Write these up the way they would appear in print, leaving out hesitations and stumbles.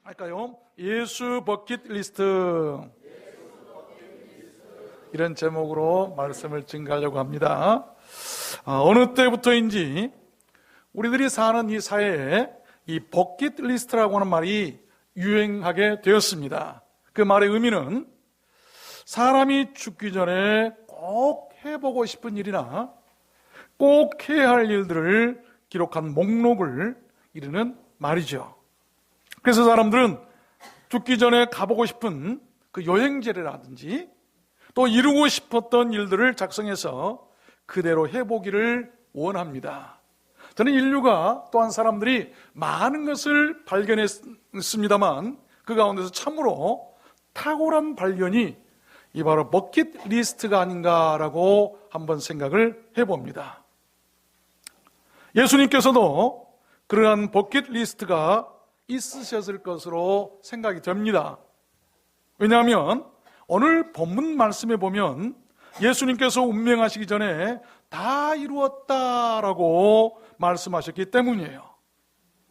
할까요? 예수 버킷리스트, 이런 제목으로 말씀을 증가하려고 합니다. 어느 때부터인지 우리들이 사는 이 사회에 이 버킷리스트라고 하는 말이 유행하게 되었습니다. 그 말의 의미는 사람이 죽기 전에 꼭 해보고 싶은 일이나 꼭 해야 할 일들을 기록한 목록을 이르는 말이죠. 그래서 사람들은 죽기 전에 가보고 싶은 그 여행지라든지 또 이루고 싶었던 일들을 작성해서 그대로 해보기를 원합니다. 저는 인류가 또한 사람들이 많은 것을 발견했습니다만 그 가운데서 참으로 탁월한 발견이 이 바로 버킷리스트가 아닌가라고 한번 생각을 해봅니다. 예수님께서도 그러한 버킷리스트가 있으셨을 것으로 생각이 됩니다. 왜냐하면 오늘 본문 말씀에 보면 예수님께서 운명하시기 전에 다 이루었다라고 말씀하셨기 때문이에요.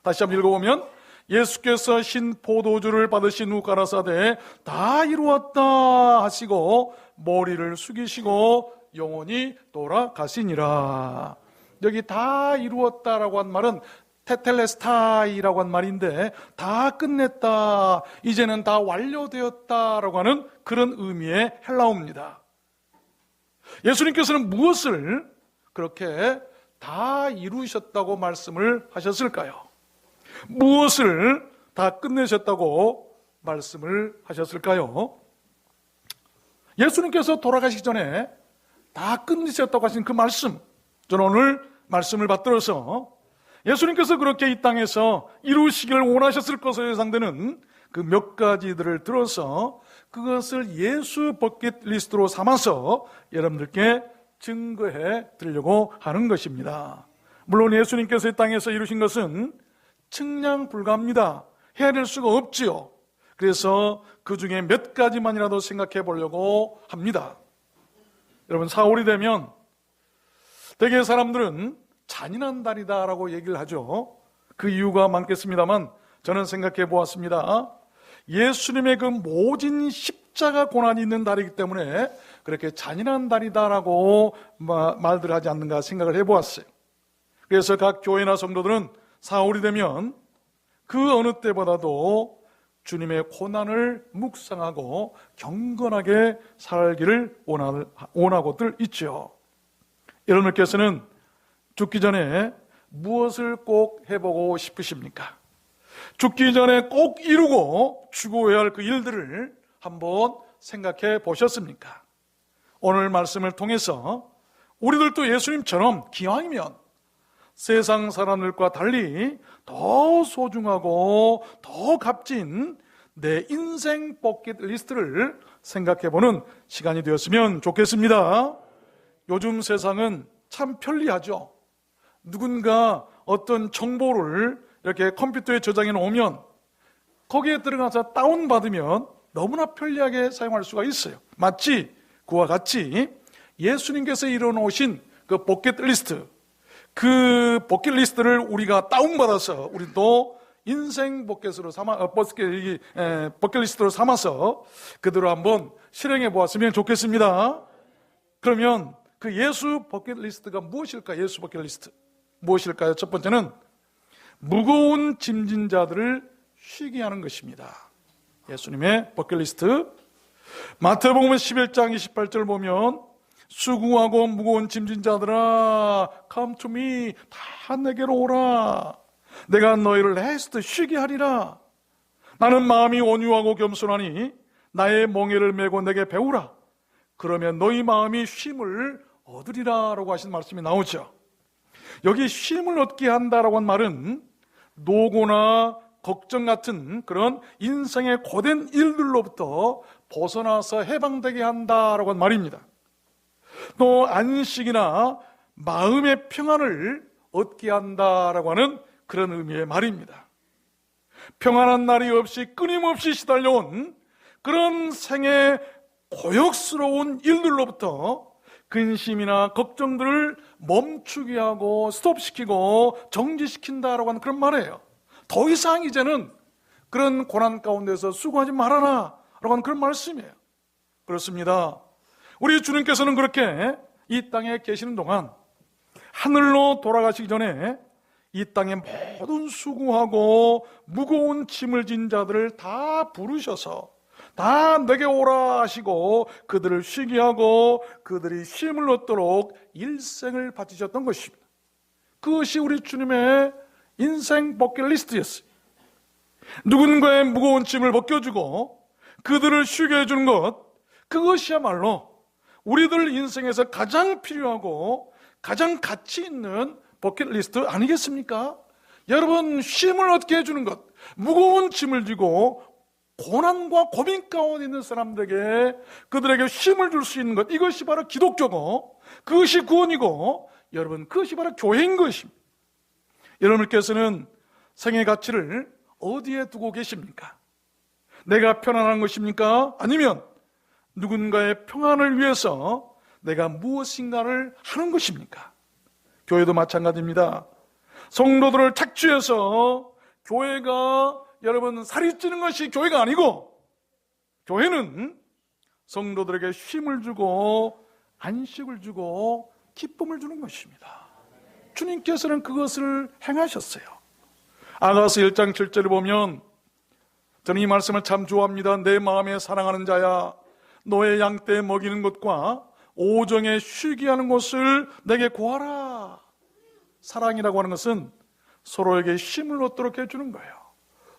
다시 한번 읽어보면 예수께서 신 포도주를 받으신 후 가라사대 다 이루었다 하시고 머리를 숙이시고 영원히 돌아가시니라. 여기 다 이루었다라고 한 말은 테텔레스타이라고 한 말인데 다 끝냈다, 이제는 다 완료되었다라고 하는 그런 의미의 헬라어입니다. 예수님께서는 무엇을 그렇게 다 이루셨다고 말씀을 하셨을까요? 무엇을 다 끝내셨다고 말씀을 하셨을까요? 예수님께서 돌아가시기 전에 다 끝내셨다고 하신 그 말씀, 저는 오늘 말씀을 받들어서 예수님께서 그렇게 이 땅에서 이루시기를 원하셨을 것으로 예상되는 그 몇 가지들을 들어서 그것을 예수 버킷리스트로 삼아서 여러분들께 증거해 드리려고 하는 것입니다. 물론 예수님께서 이 땅에서 이루신 것은 측량 불가합니다. 해야 될 수가 없지요. 그래서 그 중에 몇 가지만이라도 생각해 보려고 합니다. 여러분, 4월이 되면 대개 사람들은 잔인한 달이다라고 얘기를 하죠. 그 이유가 많겠습니다만 저는 생각해 보았습니다. 예수님의 그 모진 십자가 고난이 있는 달이기 때문에 그렇게 잔인한 달이다라고 말들 하지 않는가 생각을 해 보았어요. 그래서 각 교회나 성도들은 4월이 되면 그 어느 때보다도 주님의 고난을 묵상하고 경건하게 살기를 원하고들 있죠. 여러분께서는 죽기 전에 무엇을 꼭 해보고 싶으십니까? 죽기 전에 꼭 이루고 추구해야 할 그 일들을 한번 생각해 보셨습니까? 오늘 말씀을 통해서 우리들도 예수님처럼 기왕이면 세상 사람들과 달리 더 소중하고 더 값진 내 인생 버킷리스트를 생각해보는 시간이 되었으면 좋겠습니다. 요즘 세상은 참 편리하죠. 누군가 어떤 정보를 이렇게 컴퓨터에 저장해 놓으면 거기에 들어가서 다운받으면 너무나 편리하게 사용할 수가 있어요. 마치 그와 같이 예수님께서 이뤄놓으신 그 버킷리스트, 그 버킷리스트를 우리가 다운받아서 우리도 인생 버킷리스트로 삼아서 그대로 한번 실행해 보았으면 좋겠습니다. 그러면 그 예수 버킷리스트가 무엇일까? 예수 버킷리스트 무엇일까요? 첫 번째는 무거운 짐진 자들을 쉬게 하는 것입니다. 예수님의 버킷리스트, 마태복음 11장 28절 보면 수고하고 무거운 짐진 자들아 come to me, 다 내게로 오라. 내가 너희를 레스트 쉬게 하리라. 나는 마음이 온유하고 겸손하니 나의 멍에를 메고 내게 배우라. 그러면 너희 마음이 쉼을 얻으리라 라고 하신 말씀이 나오죠. 여기 쉼을 얻게 한다라고 한 말은 노고나 걱정 같은 그런 인생의 고된 일들로부터 벗어나서 해방되게 한다라고 한 말입니다. 또 안식이나 마음의 평안을 얻게 한다라고 하는 그런 의미의 말입니다. 평안한 날이 없이 끊임없이 시달려온 그런 생의 고역스러운 일들로부터 근심이나 걱정들을 멈추게 하고 스톱시키고 정지시킨다라고 하는 그런 말이에요. 더 이상 이제는 그런 고난 가운데서 수고하지 말아라 라고 하는 그런 말씀이에요. 그렇습니다. 우리 주님께서는 그렇게 이 땅에 계시는 동안 하늘로 돌아가시기 전에 이 땅에 모든 수고하고 무거운 짐을 진 자들을 다 부르셔서 다 내게 오라 하시고 그들을 쉬게 하고 그들이 쉼을 얻도록 일생을 바치셨던 것입니다. 그것이 우리 주님의 인생 버킷리스트였어요. 누군가의 무거운 짐을 벗겨주고 그들을 쉬게 해주는 것, 그것이야말로 우리들 인생에서 가장 필요하고 가장 가치 있는 버킷리스트 아니겠습니까? 여러분, 쉼을 얻게 해주는 것, 무거운 짐을 지고 고난과 고민 가운데 있는 사람들에게 그들에게 쉼을 줄 수 있는 것, 이것이 바로 기독교고 그것이 구원이고 여러분, 그것이 바로 교회인 것입니다. 여러분께서는 생의 가치를 어디에 두고 계십니까? 내가 편안한 것입니까? 아니면 누군가의 평안을 위해서 내가 무엇인가를 하는 것입니까? 교회도 마찬가지입니다. 성도들을 착취해서 교회가 여러분 살이 찌는 것이 교회가 아니고, 교회는 성도들에게 쉼을 주고 안식을 주고 기쁨을 주는 것입니다. 주님께서는 그것을 행하셨어요. 아가서 1장 7절을 보면 저는 이 말씀을 참 좋아합니다. 내 마음에 사랑하는 자야, 너의 양떼 먹이는 것과 오정에 쉬게 하는 것을 내게 구하라. 사랑이라고 하는 것은 서로에게 쉼을 얻도록 해주는 거예요.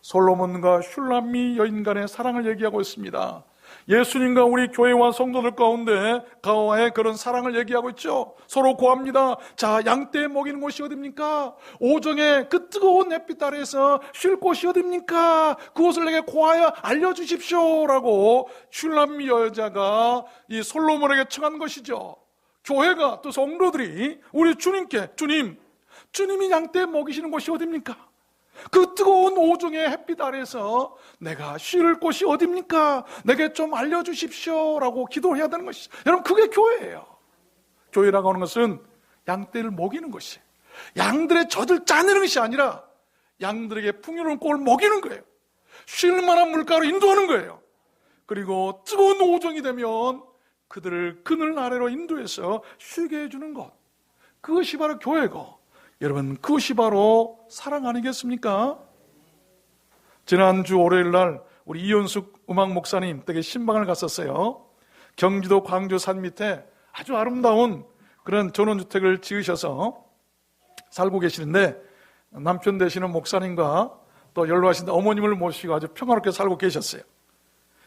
솔로몬과 슐람미 여인 간의 사랑을 얘기하고 있습니다. 예수님과 우리 교회와 성도들 가운데의 그런 사랑을 얘기하고 있죠. 서로 구합니다. 자, 양떼 먹이는 곳이 어딥니까? 오정에 그 뜨거운 햇빛 아래에서 쉴 곳이 어딥니까? 그곳을 내게 구하여 알려주십시오 라고 슐람미 여자가 이 솔로몬에게 청한 것이죠. 교회가 또 성도들이 우리 주님께, 주님이 양떼 먹이시는 곳이 어딥니까? 그 뜨거운 오종의 햇빛 아래에서 내가 쉴 곳이 어딥니까? 내게 좀 알려주십시오 라고 기도해야 되는 것이죠. 여러분, 그게 교회예요. 교회라고 하는 것은 양떼를 먹이는 것이, 양들의 젖을 짜내는 것이 아니라 양들에게 풍요로운 꼴을 먹이는 거예요. 쉴 만한 물가로 인도하는 거예요. 그리고 뜨거운 오종이 되면 그들을 그늘 아래로 인도해서 쉬게 해주는 것, 그것이 바로 교회고, 여러분, 그것이 바로 사랑 아니겠습니까? 지난주 월요일 날 우리 이현숙 음악 목사님 댁에 신방을 갔었어요. 경기도 광주 산 밑에 아주 아름다운 그런 전원주택을 지으셔서 살고 계시는데, 남편 되시는 목사님과 또 연로하신 어머님을 모시고 아주 평화롭게 살고 계셨어요.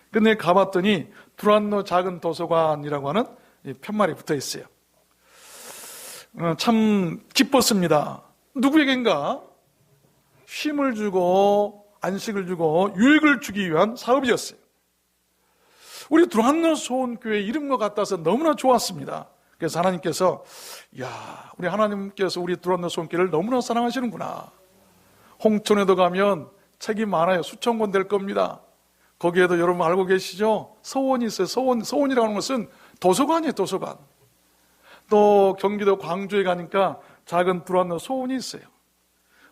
근데 가봤더니 두란노 작은 도서관이라고 하는 편말이 붙어 있어요. 참 기뻤습니다. 누구에겐가 쉼을 주고 안식을 주고 유익을 주기 위한 사업이었어요. 우리 두란노 소원교회 이름과 같아서 너무나 좋았습니다. 그래서 하나님께서, 우리 하나님께서 우리 두란노 소원교회를 너무나 사랑하시는구나. 홍천에도 가면 책이 많아요. 수천 권 될 겁니다. 거기에도 여러분 알고 계시죠? 서원이 있어요. 서원이라고 하는 것은 도서관이에요. 도서관. 또 경기도 광주에 가니까 작은 두란노 소원이 있어요.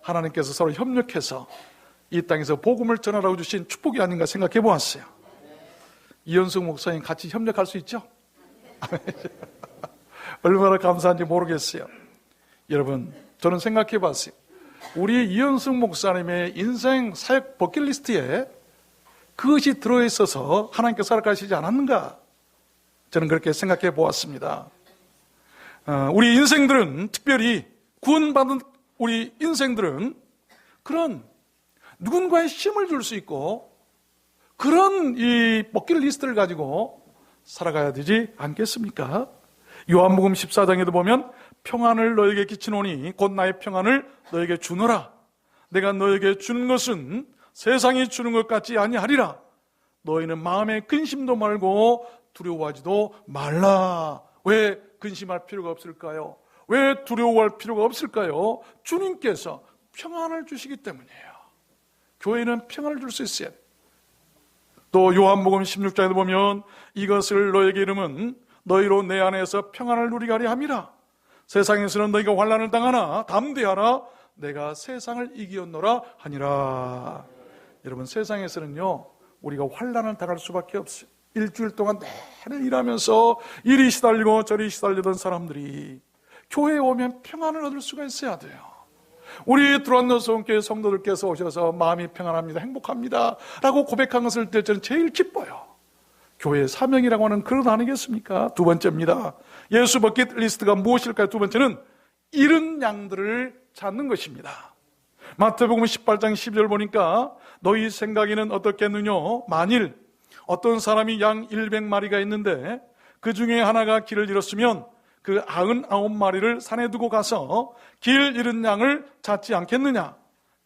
하나님께서 서로 협력해서 이 땅에서 복음을 전하라고 주신 축복이 아닌가 생각해 보았어요. 이현숙 목사님 같이 협력할 수 있죠? 얼마나 감사한지 모르겠어요. 여러분, 저는 생각해 봤어요. 우리 이현숙 목사님의 인생 사역 버킷리스트에 그것이 들어있어서 하나님께서 허락하시지 않았는가? 저는 그렇게 생각해 보았습니다. 우리 인생들은, 특별히 구원받은 우리 인생들은 그런 누군가의 힘을 줄 수 있고 그런 이 버킷리스트를 가지고 살아가야 되지 않겠습니까? 요한복음 14장에도 보면 평안을 너에게 끼치노니 곧 나의 평안을 너에게 주노라. 내가 너에게 주는 것은 세상이 주는 것 같지 아니하리라. 너희는 마음에 근심도 말고 두려워하지도 말라. 왜 근심할 필요가 없을까요? 왜 두려워할 필요가 없을까요? 주님께서 평안을 주시기 때문이에요. 교회는 평안을 줄 수 있어요. 또 요한복음 16장에도 보면 이것을 너에게 이름은 너희로 내 안에서 평안을 누리게 하려 함이라. 세상에서는 너희가 환난을 당하나 담대하라. 내가 세상을 이기었노라 하니라. 여러분, 세상에서는요, 우리가 환난을 당할 수밖에 없어요. 일주일 동안 내내 일하면서 이리 시달리고 저리 시달리던 사람들이 교회에 오면 평안을 얻을 수가 있어야 돼요. 우리 두란노스원교회 성도들께서 오셔서 마음이 평안합니다, 행복합니다 라고 고백한 것을 때 저는 제일 기뻐요. 교회의 사명이라고 하는 그런 아니겠습니까? 두 번째입니다. 예수 버킷리스트가 무엇일까요? 두 번째는 잃은 양들을 찾는 것입니다. 마태복음 18장 12절 보니까 너희 생각에는 어떻겠느냐? 만일 어떤 사람이 양 100마리가 있는데 그 중에 하나가 길을 잃었으면 그 99마리를 산에 두고 가서 길 잃은 양을 찾지 않겠느냐?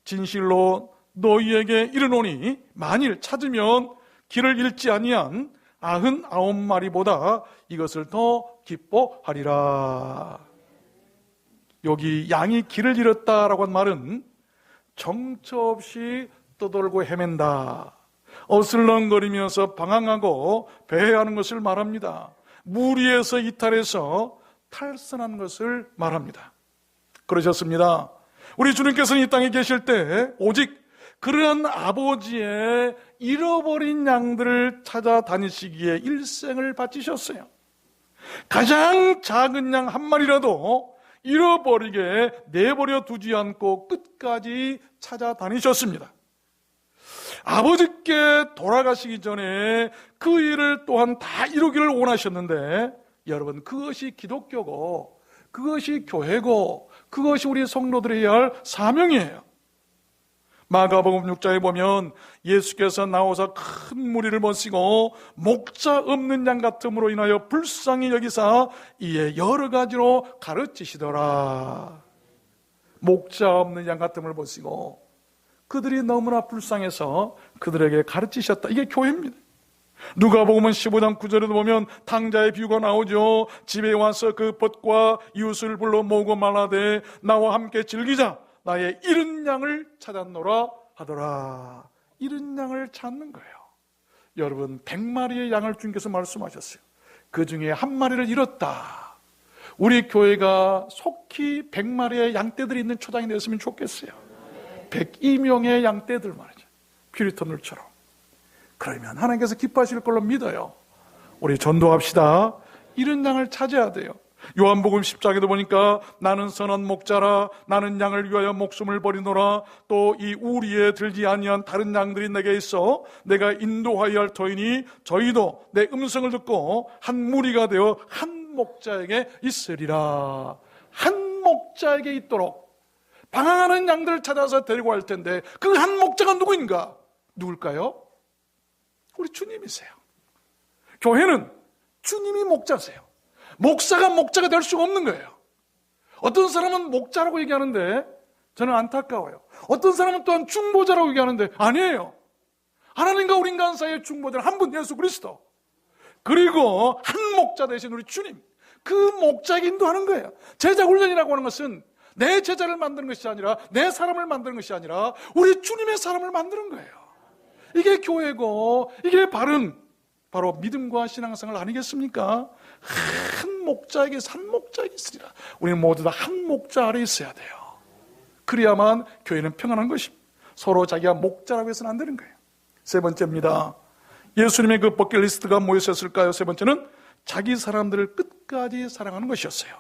진실로 너희에게 이르노니 만일 찾으면 길을 잃지 아니한 99마리보다 이것을 더 기뻐하리라. 여기 양이 길을 잃었다라고 한 말은 정처 없이 떠돌고 헤맨다, 어슬렁거리면서 방황하고 배회하는 것을 말합니다. 무리에서 이탈해서 탈선한 것을 말합니다. 그러셨습니다. 우리 주님께서는 이 땅에 계실 때 오직 그러한 아버지의 잃어버린 양들을 찾아다니시기에 일생을 바치셨어요. 가장 작은 양 한 마리라도 잃어버리게 내버려 두지 않고 끝까지 찾아다니셨습니다. 아버지께 돌아가시기 전에 그 일을 또한 다 이루기를 원하셨는데, 여러분, 그것이 기독교고 그것이 교회고 그것이 우리 성도들이 해야 할 사명이에요. 마가복음 6장에 보면 예수께서 나오사 큰 무리를 모시고 목자 없는 양 같음으로 인하여 불쌍히 여기사 이에 여러 가지로 가르치시더라. 목자 없는 양 같음을 보시고 그들이 너무나 불쌍해서 그들에게 가르치셨다. 이게 교회입니다. 누가복음 15장 9절에도 보면 탕자의 비유가 나오죠. 집에 와서 그 벗과 이웃을 불러 모으고 말하되 나와 함께 즐기자, 나의 잃은 양을 찾았노라 하더라. 잃은 양을 찾는 거예요. 여러분, 100마리의 양을 주님께서 말씀하셨어요. 그 중에 한 마리를 잃었다. 우리 교회가 속히 100마리의 양떼들이 있는 초장이 되었으면 좋겠어요. 102명의 양떼들 말이죠. 퓨리터들처럼. 그러면 하나님께서 기뻐하실 걸로 믿어요. 우리 전도합시다. 잃은 양을 찾아야 돼요. 요한복음 10장에도 보니까 나는 선한 목자라, 나는 양을 위하여 목숨을 버리노라. 또 이 우리에 들지 아니한 다른 양들이 내게 있어 내가 인도하여야 할 터이니 저희도 내 음성을 듣고 한 무리가 되어 한 목자에게 있으리라. 한 목자에게 있도록 방황하는 양들을 찾아서 데리고 갈 텐데 그 한 목자가 누구인가? 누굴까요? 우리 주님이세요. 교회는 주님이 목자세요. 목사가 목자가 될 수가 없는 거예요. 어떤 사람은 목자라고 얘기하는데 저는 안타까워요. 어떤 사람은 또한 중보자라고 얘기하는데 아니에요. 하나님과 우리 인간 사이의 중보자는 한 분, 예수 그리스도. 그리고 한 목자 대신 우리 주님. 그 목자에게 인도하는 거예요. 제자 훈련이라고 하는 것은 내 제자를 만드는 것이 아니라 내 사람을 만드는 것이 아니라 우리 주님의 사람을 만드는 거예요. 이게 교회고 이게 바로 믿음과 신앙생활 아니겠습니까? 한 목자에게 산 목자에게 있으리라. 우리는 모두 다 한 목자 아래 있어야 돼요. 그래야만 교회는 평안한 것입니다. 서로 자기가 목자라고 해서는 안 되는 거예요. 세 번째입니다. 예수님의 그 버킷리스트가 뭐였을까요? 세 번째는 자기 사람들을 끝까지 사랑하는 것이었어요.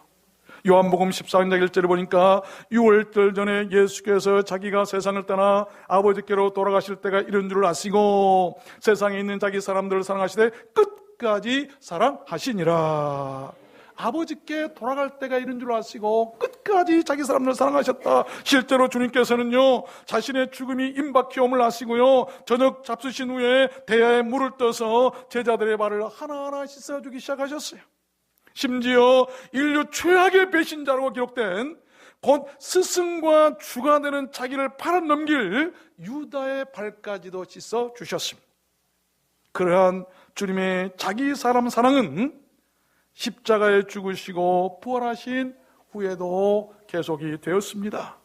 요한복음 14장 1절에 보니까 6월달 전에 예수께서 자기가 세상을 떠나 아버지께로 돌아가실 때가 이른 줄을 아시고 세상에 있는 자기 사람들을 사랑하시되 끝까지 사랑하시니라. 아버지께 돌아갈 때가 이른 줄 아시고 끝까지 자기 사람들을 사랑하셨다. 실제로 주님께서는요, 자신의 죽음이 임박히 옴을 아시고요, 저녁 잡수신 후에 대야에 물을 떠서 제자들의 발을 하나하나 씻어주기 시작하셨어요. 심지어 인류 최악의 배신자로 기록된 곧 스승과 주가 되는 자기를 팔아넘길 유다의 발까지도 씻어 주셨습니다. 그러한 주님의 자기 사람 사랑은 십자가에 죽으시고 부활하신 후에도 계속이 되었습니다.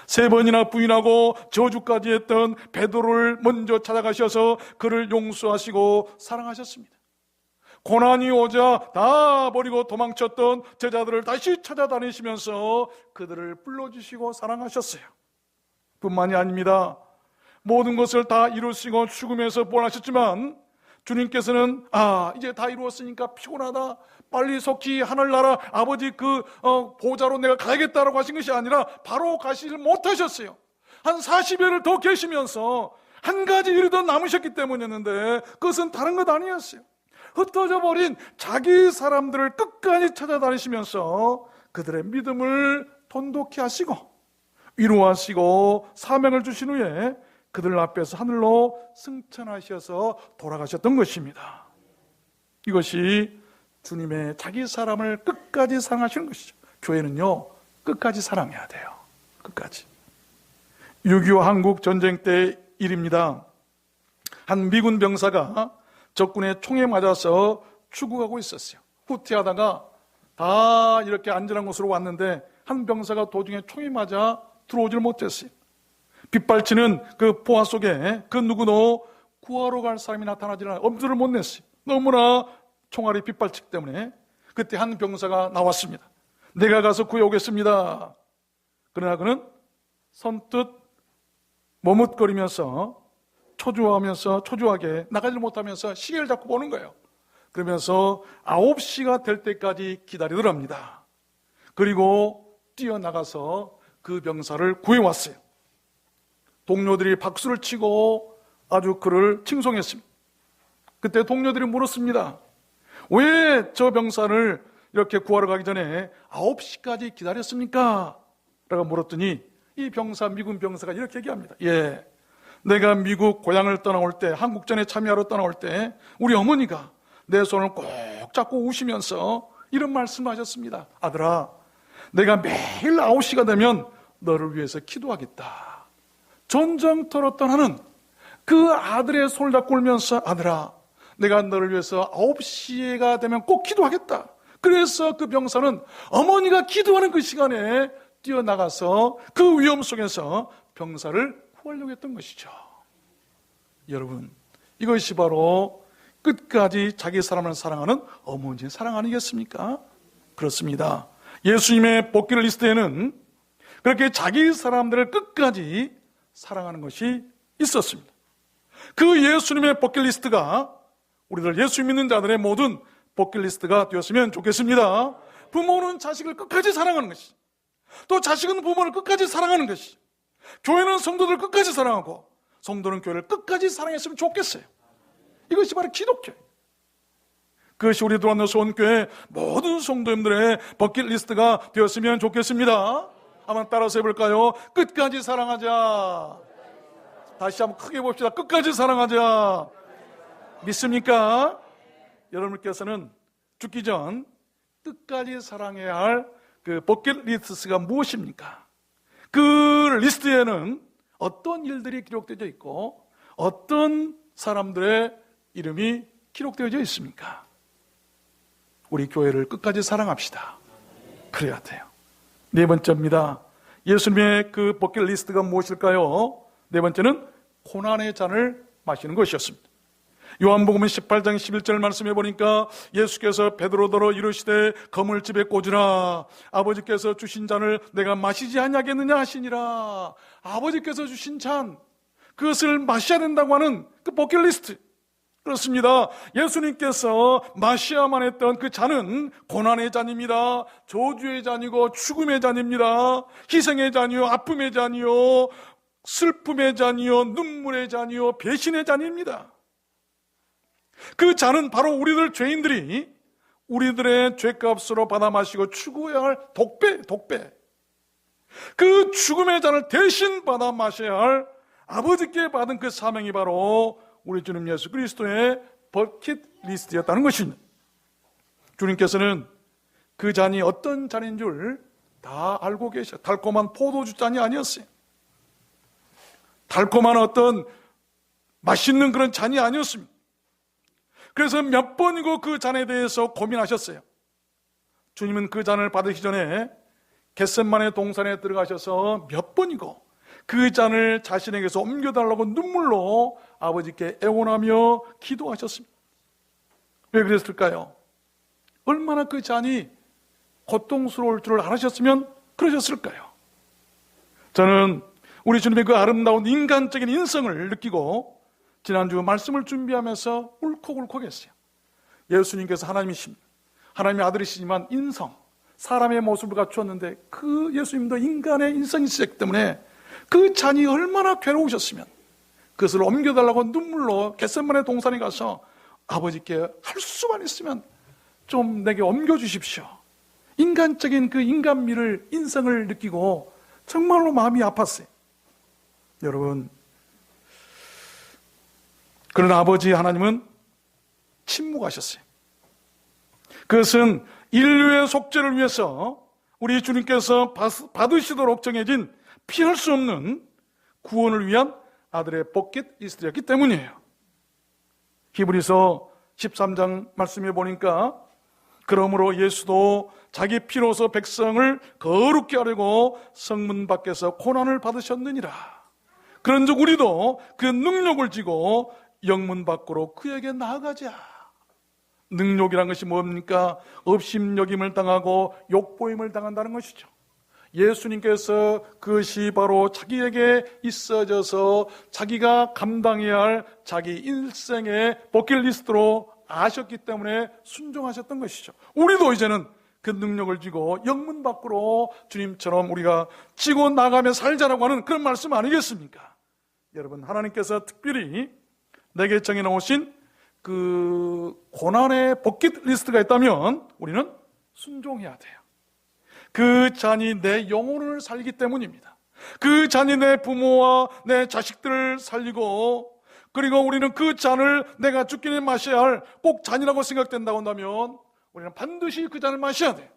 3번이나 부인하고 저주까지 했던 베드로를 먼저 찾아가셔서 그를 용서하시고 사랑하셨습니다. 고난이 오자 다 버리고 도망쳤던 제자들을 다시 찾아다니시면서 그들을 불러주시고 사랑하셨어요. 뿐만이 아닙니다. 모든 것을 다 이루시고 죽음에서 부활하셨지만 주님께서는 이제 다 이루었으니까 피곤하다, 빨리 속히 하늘나라 아버지 그 보좌로 내가 가야겠다라고 하신 것이 아니라 바로 가시질 못하셨어요. 한 40여를 더 계시면서 한 가지 일이 더 남으셨기 때문이었는데 그것은 다른 것 아니었어요. 흩어져 버린 자기 사람들을 끝까지 찾아다니시면서 그들의 믿음을 돈독히 하시고 위로하시고 사명을 주신 후에 그들 앞에서 하늘로 승천하셔서 돌아가셨던 것입니다. 이것이 주님의 자기 사람을 끝까지 사랑하시는 것이죠. 교회는요, 끝까지 사랑해야 돼요. 끝까지. 6.25 한국 전쟁 때 일입니다. 한 미군 병사가 적군의 총에 맞아서 죽어가고 있었어요. 후퇴하다가 다 이렇게 안전한 곳으로 왔는데 한 병사가 도중에 총에 맞아 들어오질 못했어요. 빗발치는 그 포화 속에 그 누구도 구하러 갈 사람이 나타나지 않아 엄두를 못 냈어요. 너무나 총알이 빗발치기 때문에. 그때 한 병사가 나왔습니다. 내가 가서 구해오겠습니다. 그러나 그는 선뜻 머뭇거리면서 초조하게 나가지 못하면서 시계를 잡고 보는 거예요. 그러면서 9시가 될 때까지 기다리더랍니다. 그리고 뛰어나가서 그 병사를 구해왔어요. 동료들이 박수를 치고 아주 그를 칭송했습니다. 그때 동료들이 물었습니다. 왜 저 병사를 이렇게 구하러 가기 전에 9시까지 기다렸습니까? 라고 물었더니 이 병사, 미군 병사가 이렇게 얘기합니다. 내가 미국 고향을 떠나올 때, 한국전에 참여하러 떠나올 때 우리 어머니가 내 손을 꼭 잡고 우시면서 이런 말씀하셨습니다. 아들아, 내가 매일 9시가 되면 너를 위해서 기도하겠다. 전쟁터로 떠나는 그 아들의 손을 잡고 울면서 아들아, 내가 너를 위해서 9시가 되면 꼭 기도하겠다. 그래서 그 병사는 어머니가 기도하는 그 시간에 뛰어나가서 그 위험 속에서 병사를 구하려고 했던 것이죠. 여러분, 이것이 바로 끝까지 자기 사람을 사랑하는 어머니의 사랑 아니겠습니까? 그렇습니다. 예수님의 버킷리스트에는 그렇게 자기 사람들을 끝까지 사랑하는 것이 있었습니다. 그 예수님의 버킷리스트가 우리들 예수 믿는 자들의 모든 버킷리스트가 되었으면 좋겠습니다. 부모는 자식을 끝까지 사랑하는 것이, 또 자식은 부모를 끝까지 사랑하는 것이, 교회는 성도들을 끝까지 사랑하고 성도는 교회를 끝까지 사랑했으면 좋겠어요. 이것이 바로 기독교. 그것이 우리 도안노스 온교회 모든 성도님들의 버킷리스트가 되었으면 좋겠습니다. 한번 따라서 해볼까요? 끝까지 사랑하자. 다시 한번 크게 봅시다. 끝까지 사랑하자. 믿습니까? 여러분께서는 죽기 전 끝까지 사랑해야 할 그 버킷리스트가 무엇입니까? 그 리스트에는 어떤 일들이 기록되어 있고 어떤 사람들의 이름이 기록되어져 있습니까? 우리 교회를 끝까지 사랑합시다. 그래야 돼요. 네 번째입니다. 예수님의 그 버킷리스트가 무엇일까요? 네 번째는 고난의 잔을 마시는 것이었습니다. 요한복음 18장 11절 말씀해 보니까 예수께서 베드로더러 이르시되 그물집에 꽂으라. 아버지께서 주신 잔을 내가 마시지 아니하겠느냐 하시니라. 아버지께서 주신 잔, 그것을 마셔야 된다고 하는 그 버킷리스트. 그렇습니다. 예수님께서 마셔야만 했던 그 잔은 고난의 잔입니다. 저주의 잔이고 죽음의 잔입니다. 희생의 잔이요, 아픔의 잔이요, 슬픔의 잔이요, 눈물의 잔이요, 배신의 잔입니다. 그 잔은 바로 우리들 죄인들이 우리들의 죄값으로 받아 마시고 추구해야 할 독배. 그 죽음의 잔을 대신 받아 마셔야 할 아버지께 받은 그 사명이 바로 우리 주님 예수 그리스도의 버킷리스트였다는 것입니다. 주님께서는 그 잔이 어떤 잔인 줄 다 알고 계셔. 달콤한 포도주 잔이 아니었어요. 달콤한 어떤 맛있는 그런 잔이 아니었습니다. 그래서 몇 번이고 그 잔에 대해서 고민하셨어요. 주님은 그 잔을 받으시기 전에 겟셋마네 동산에 들어가셔서 몇 번이고 그 잔을 자신에게서 옮겨달라고 눈물로 아버지께 애원하며 기도하셨습니다. 왜 그랬을까요? 얼마나 그 잔이 고통스러울 줄을 알으셨으면 그러셨을까요? 저는 우리 주님의 그 아름다운 인간적인 인성을 느끼고 지난주 말씀을 준비하면서 울컥울컥했어요. 예수님께서 하나님이십니다. 하나님의 아들이시지만 인성, 사람의 모습을 갖추었는데 그 예수님도 인간의 인성이 있었기 때문에 그 잔이 얼마나 괴로우셨으면 그것을 옮겨달라고 눈물로 겟세마네 동산에 가서 아버지께 할 수만 있으면 좀 내게 옮겨주십시오. 인간적인 그 인간미를, 인성을 느끼고 정말로 마음이 아팠어요. 여러분, 그러나 아버지 하나님은 침묵하셨어요. 그것은 인류의 속죄를 위해서 우리 주님께서 받으시도록 정해진 피할 수 없는 구원을 위한 아들의 버킷리스트였기 때문이에요. 히브리서 13장 말씀에 보니까 그러므로 예수도 자기 피로서 백성을 거룩게 하려고 성문 밖에서 고난을 받으셨느니라. 그런즉 우리도 그 능력을 지고 영문 밖으로 그에게 나아가자. 능력이란 것이 뭡니까? 업심여김을 당하고 욕보임을 당한다는 것이죠. 예수님께서 그것이 바로 자기에게 있어져서 자기가 감당해야 할 자기 일생의 버킷리스트로 아셨기 때문에 순종하셨던 것이죠. 우리도 이제는 그 능력을 쥐고 영문 밖으로 주님처럼 우리가 지고 나가며 살자라고 하는 그런 말씀 아니겠습니까? 여러분, 하나님께서 특별히 내게 정해놓으신 그 고난의 버킷리스트가 있다면 우리는 순종해야 돼요. 그 잔이 내 영혼을 살기 때문입니다. 그 잔이 내 부모와 내 자식들을 살리고, 그리고 우리는 그 잔을 내가 죽기 전에 마셔야 할 꼭 잔이라고 생각된다고 한다면 우리는 반드시 그 잔을 마셔야 돼요.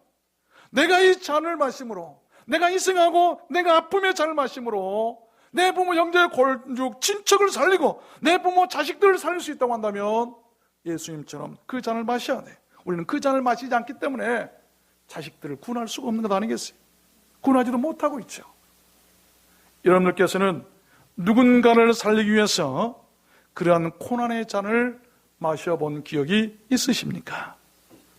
내가 이 잔을 마심으로, 내가 희생하고 내가 아픔의 잔을 마심으로 내 부모, 형제, 골juk, 친척을 살리고 내 부모, 자식들을 살릴 수 있다고 한다면 예수님처럼 그 잔을 마셔야 돼요. 우리는 그 잔을 마시지 않기 때문에 자식들을 구원할 수가 없는 것 아니겠어요? 구원하지도 못하고 있죠. 여러분들께서는 누군가를 살리기 위해서 그러한 고난의 잔을 마셔본 기억이 있으십니까?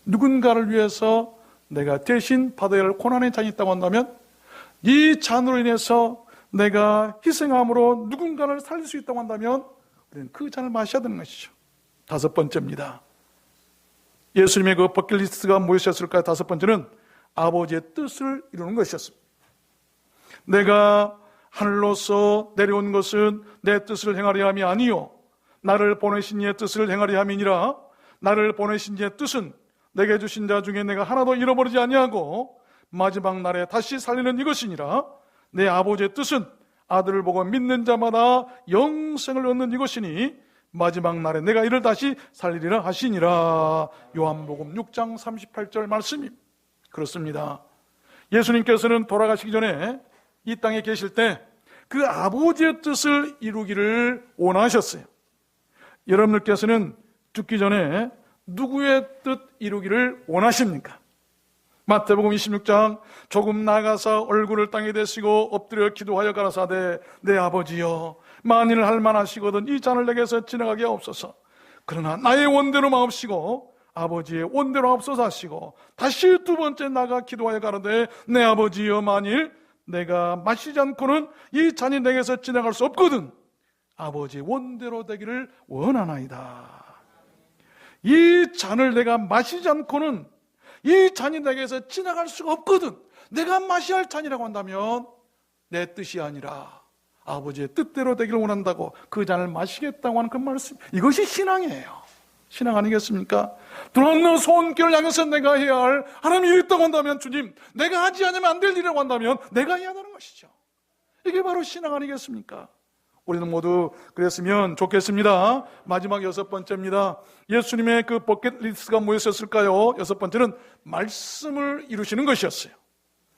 누군가를 위해서 내가 대신 받아야 할 고난의 잔이 있다고 한다면 이 잔으로 인해서 내가 희생함으로 누군가를 살릴 수 있다고 한다면 우리는 그 잔을 마셔야 되는 것이죠. 다섯 번째입니다. 예수님의 그 버킷리스트가 무엇이었을까요? 다섯 번째는 아버지의 뜻을 이루는 것이었습니다. 내가 하늘로서 내려온 것은 내 뜻을 행하려 함이 아니요 나를 보내신 이의 뜻을 행하려 함이니라. 나를 보내신 이의 뜻은 내게 주신 자 중에 내가 하나도 잃어버리지 아니하고 마지막 날에 다시 살리는 이것이니라. 내 아버지의 뜻은 아들을 보고 믿는 자마다 영생을 얻는 이것이니 마지막 날에 내가 이를 다시 살리리라 하시니라. 요한복음 6장 38절 말씀이 그렇습니다. 예수님께서는 돌아가시기 전에 이 땅에 계실 때 그 아버지의 뜻을 이루기를 원하셨어요. 여러분들께서는 죽기 전에 누구의 뜻 이루기를 원하십니까? 마태복음 26장 조금 나가서 얼굴을 땅에 대시고 엎드려 기도하여 가라사대 내 아버지여 만일 할 만하시거든 이 잔을 내게서 지나가게 하옵소서. 그러나 나의 원대로 마옵시고 아버지의 원대로 하옵소서 하시고 다시 두 번째 나가 기도하여 가라되 내 아버지여 만일 내가 마시지 않고는 이 잔이 내게서 지나갈 수 없거든 아버지의 원대로 되기를 원하나이다. 이 잔을 내가 마시지 않고는 이 잔이 내게서 지나갈 수가 없거든. 내가 마셔야 할 잔이라고 한다면 내 뜻이 아니라 아버지의 뜻대로 되기를 원한다고 그 잔을 마시겠다고 하는 그 말씀, 이것이 신앙이에요. 신앙 아니겠습니까? 들어오는 손길을 향해서 내가 해야 할 하나님이 일이 있다고 한다면 주님 내가 하지 않으면 안 될 일이라고 한다면 내가 해야 하는 것이죠. 이게 바로 신앙 아니겠습니까? 우리는 모두 그랬으면 좋겠습니다. 마지막 여섯 번째입니다. 예수님의 그 버킷리스트가 무엇이었을까요? 여섯 번째는 말씀을 이루시는 것이었어요.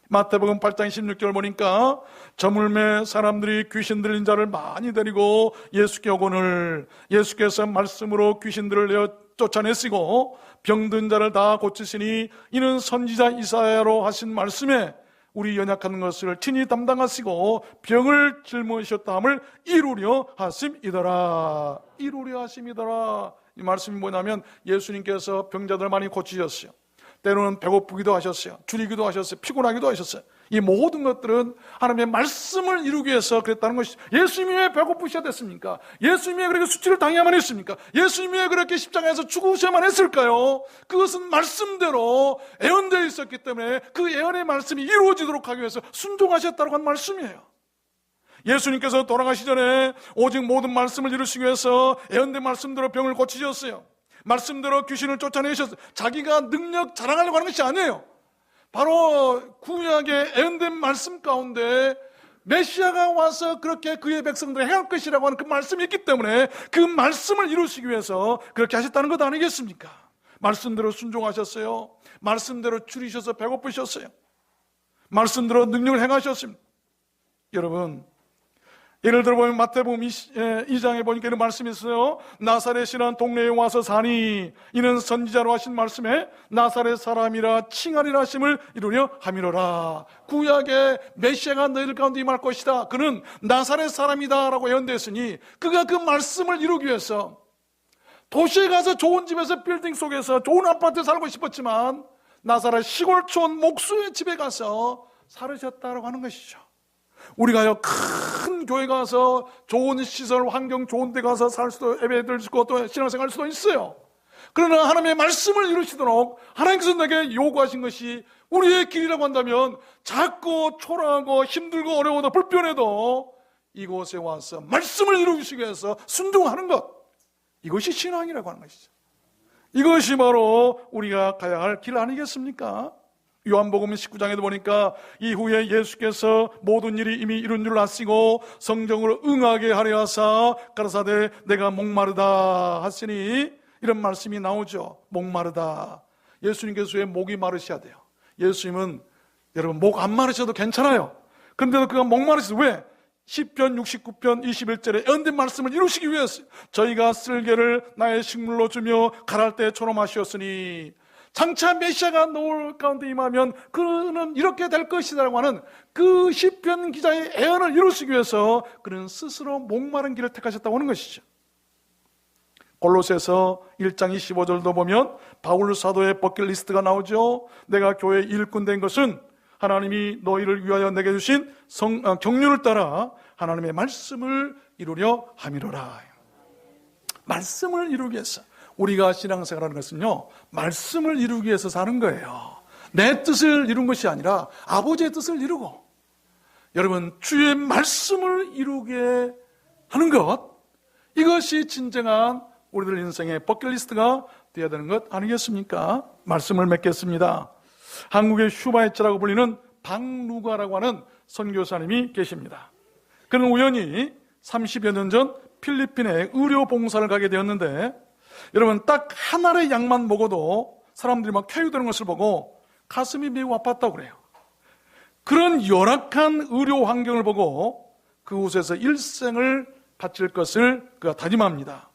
마태복음 8장 16절 보니까 저물매 사람들이 귀신 들린 자를 많이 데리고 예수께 오거늘 예수께서 말씀으로 귀신들을 내어 쫓아내시고 병든 자를 다 고치시니 이는 선지자 이사야로 하신 말씀에 우리 연약한 것을 친히 담당하시고 병을 짊어지셨다함을 이루려 하심이더라. 이루려 하심이더라. 이 말씀이 뭐냐면 예수님께서 병자들 많이 고치셨어요. 때로는 배고프기도 하셨어요. 줄이기도 하셨어요. 피곤하기도 하셨어요. 이 모든 것들은 하나님의 말씀을 이루기 위해서 그랬다는 것이죠. 예수님이 왜 배고프셔야 됐습니까? 예수님이 왜 그렇게 수치를 당해야만 했습니까? 예수님이 왜 그렇게 십자가에서 죽으셔야만 했을까요? 그것은 말씀대로 예언되어 있었기 때문에 그 예언의 말씀이 이루어지도록 하기 위해서 순종하셨다고 하는 말씀이에요. 예수님께서 돌아가시 전에 오직 모든 말씀을 이루시기 위해서 예언된 말씀대로 병을 고치셨어요. 말씀대로 귀신을 쫓아내셨어요. 자기가 능력 자랑하려고 하는 것이 아니에요. 바로 구약의 예언된 말씀 가운데 메시아가 와서 그렇게 그의 백성들을 행할 것이라고 하는 그 말씀이 있기 때문에 그 말씀을 이루시기 위해서 그렇게 하셨다는 것 아니겠습니까? 말씀대로 순종하셨어요. 말씀대로 줄이셔서 배고프셨어요. 말씀대로 능력을 행하셨습니다. 여러분, 예를 들어 보면 마태복음 2장에 보니까 이런 말씀이 있어요. 나사렛이라는 동네에 와서 사니 이는 선지자로 하신 말씀에 나사렛 사람이라 칭하리라 하심을 이루려 함이로라. 구약의 메시아가 너희들 가운데 임할 것이다. 그는 나사렛 사람이다 라고 예언됐으니 그가 그 말씀을 이루기 위해서 도시에 가서 좋은 집에서 빌딩 속에서 좋은 아파트에 살고 싶었지만 나사렛 시골촌 목수의 집에 가서 살으셨다고 하는 것이죠. 우리가요, 큰 교회 가서 좋은 시설, 환경 좋은 데 가서 살 수도, 예배 드릴 수도, 또 신앙생활 할 수도 있어요. 그러나 하나님의 말씀을 이루시도록 하나님께서 내게 요구하신 것이 우리의 길이라고 한다면 작고 초라하고 힘들고 어려워도 불편해도 이곳에 와서 말씀을 이루시기 위해서 순종하는 것, 이것이 신앙이라고 하는 것이죠. 이것이 바로 우리가 가야 할 길 아니겠습니까? 요한복음 19장에도 보니까 이후에 예수께서 모든 일이 이미 이룬 줄 아시고 성령으로 응하게 하려 하사 가라사대 내가 목마르다 하시니 이런 말씀이 나오죠. 목마르다. 예수님께서 왜 목이 마르셔야 돼요? 예수님은 여러분 목 안 마르셔도 괜찮아요. 그런데도 그가 목마르셔서 왜? 시편 69편 21절에 예언된 말씀을 이루시기 위해서 저희가 쓸개를 나의 식물로 주며 가랄 때 초롬하시었으니 장차 메시아가 노을 가운데 임하면 그는 이렇게 될 것이라고 하는 그 시편 기자의 예언을 이루시기 위해서 그는 스스로 목마른 길을 택하셨다고 하는 것이죠. 골로새서 1장 25절도 보면 바울 사도의 버킷리스트가 나오죠. 내가 교회 일꾼 된 것은 하나님이 너희를 위하여 내게 주신 경륜을 따라 하나님의 말씀을 이루려 함이로라. 말씀을 이루기 위해서 우리가 신앙생활하는 것은요, 말씀을 이루기 위해서 사는 거예요. 내 뜻을 이룬 것이 아니라 아버지의 뜻을 이루고, 여러분 주의 말씀을 이루게 하는 것, 이것이 진정한 우리들 인생의 버킷리스트가 되어야 되는 것 아니겠습니까? 말씀을 맺겠습니다. 한국의 슈바이처라고 불리는 박루가라고 하는 선교사님이 계십니다. 그는 우연히 30여 년 전 필리핀에 의료 봉사를 가게 되었는데, 여러분 딱 한 알의 약만 먹어도 사람들이 막 쾌유되는 것을 보고 가슴이 매우 아팠다고 그래요. 그런 열악한 의료 환경을 보고 그곳에서 일생을 바칠 것을 그가 다짐합니다.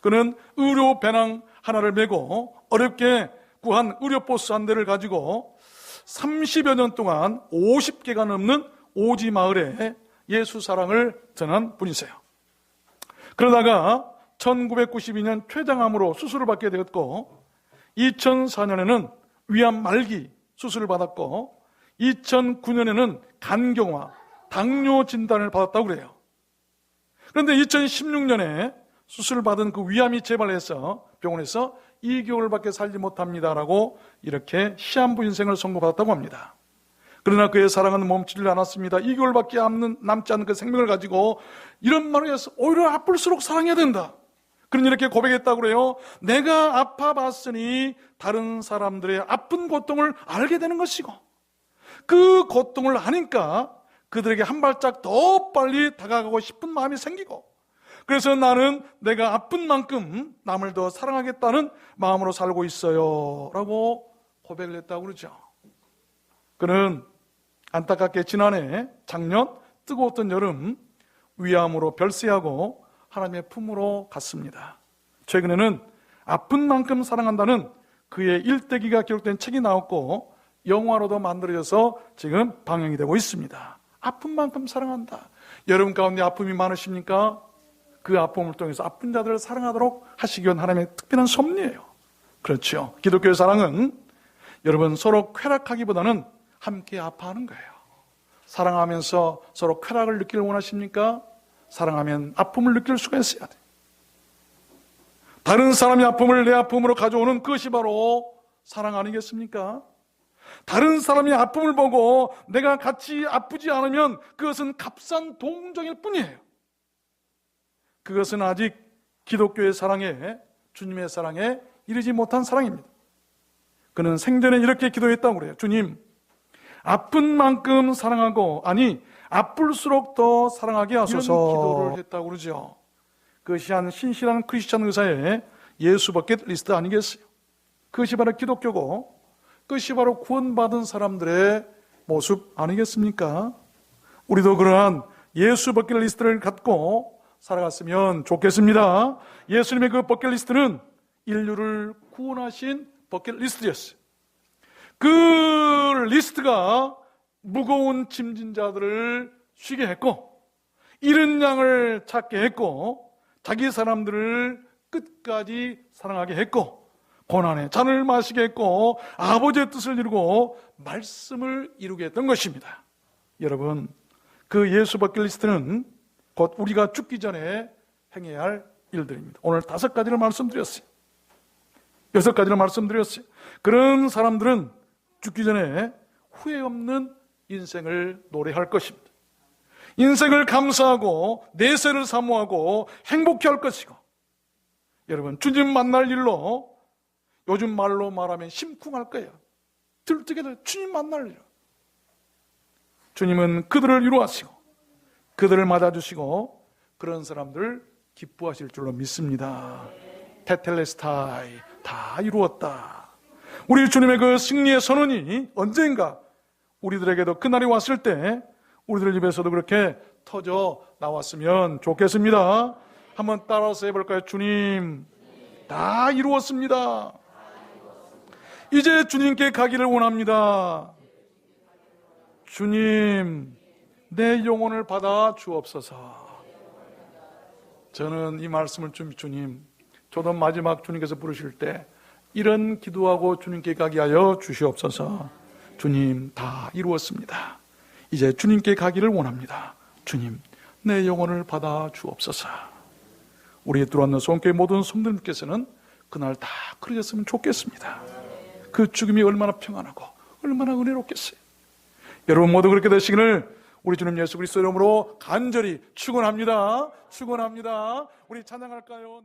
그는 의료 배낭 하나를 메고 어렵게 구한 의료버스 한 대를 가지고 30여 년 동안 50개가 넘는 오지 마을에 예수 사랑을 전한 분이세요. 그러다가 1992년 췌장암으로 수술을 받게 되었고 2004년에는 위암 말기 수술을 받았고 2009년에는 간경화, 당뇨 진단을 받았다고 그래요. 그런데 2016년에 수술을 받은 그 위암이 재발해서 병원에서 2개월밖에 살지 못합니다라고 이렇게 시한부 인생을 선고받았다고 합니다. 그러나 그의 사랑은 멈추지 않았습니다. 2개월밖에 남지 않은 그 생명을 가지고 이런 말을 해서 오히려 아플수록 사랑해야 된다. 그런 이렇게 고백했다고 그래요. 내가 아파봤으니 다른 사람들의 아픈 고통을 알게 되는 것이고, 그 고통을 아니까 그들에게 한 발짝 더 빨리 다가가고 싶은 마음이 생기고, 그래서 나는 내가 아픈 만큼 남을 더 사랑하겠다는 마음으로 살고 있어요 라고 고백을 했다고 그러죠. 그는 안타깝게 작년 뜨거웠던 여름 위암으로 별세하고 하나님의 품으로 갔습니다. 최근에는 아픈 만큼 사랑한다는 그의 일대기가 기록된 책이 나왔고 영화로도 만들어져서 지금 방영이 되고 있습니다. 아픈 만큼 사랑한다. 여러분 가운데 아픔이 많으십니까? 그 아픔을 통해서 아픈 자들을 사랑하도록 하시기 위한 하나님의 특별한 섭리예요. 그렇죠. 기독교의 사랑은 여러분, 서로 쾌락하기보다는 함께 아파하는 거예요. 사랑하면서 서로 쾌락을 느끼길 원하십니까? 사랑하면 아픔을 느낄 수가 있어야 돼요. 다른 사람의 아픔을 내 아픔으로 가져오는 그것이 바로 사랑 아니겠습니까? 다른 사람의 아픔을 보고 내가 같이 아프지 않으면 그것은 값싼 동정일 뿐이에요. 그것은 아직 기독교의 사랑에, 주님의 사랑에 이르지 못한 사랑입니다. 그는 생전에 이렇게 기도했다고 그래요. 주님, 아픈 만큼 사랑하고, 아니 아플수록 더 사랑하게 하소서. 이런 기도를 했다고 그러죠. 그것이 한 신실한 크리스찬 의사의 예수 버킷리스트 아니겠어요? 그것이 바로 기독교고, 그것이 바로 구원받은 사람들의 모습 아니겠습니까? 우리도 그러한 예수 버킷리스트를 갖고 살아갔으면 좋겠습니다. 예수님의 그 버킷리스트는 인류를 구원하신 버킷리스트였어요. 그 리스트가 무거운 짐진 자들을 쉬게 했고, 잃은 양을 찾게 했고, 자기 사람들을 끝까지 사랑하게 했고, 고난의 잔을 마시게 했고, 아버지의 뜻을 이루고 말씀을 이루게 했던 것입니다. 여러분, 그 예수 버킷리스트는 곧 우리가 죽기 전에 행해야 할 일들입니다. 오늘 5가지를 말씀드렸어요. 6가지를 말씀드렸어요. 그런 사람들은 죽기 전에 후회 없는 인생을 노래할 것입니다. 인생을 감사하고 내세를 사모하고 행복해 할 것이고, 여러분, 주님 만날 일로 요즘 말로 말하면 심쿵할 거예요. 들뜨게 될 주님 만날 일. 주님은 그들을 위로하시고 그들을 맞아주시고 그런 사람들을 기뻐하실 줄로 믿습니다. 테텔레스타이, 다 이루었다. 우리 주님의 그 승리의 선언이 언젠가 우리들에게도 그날이 왔을 때 우리들 입에서도 그렇게 터져 나왔으면 좋겠습니다. 한번 따라서 해볼까요? 주님, 다 이루었습니다. 이제 주님께 가기를 원합니다. 주님, 내 영혼을 받아 주옵소서. 저는 이 말씀을 주님, 저도 마지막 주님께서 부르실 때 이런 기도하고 주님께 가게 하여 주시옵소서. 주님, 다 이루었습니다. 이제 주님께 가기를 원합니다. 주님, 내 영혼을 받아 주옵소서. 우리 들어왔는 성교회 모든 성도님께서는 그날 다 그러셨으면 좋겠습니다. 그 죽음이 얼마나 평안하고 얼마나 은혜롭겠어요. 여러분 모두 그렇게 되시기를 우리 주님 예수 그리스도 이름으로 간절히 축원합니다. 축원합니다. 우리 찬양할까요?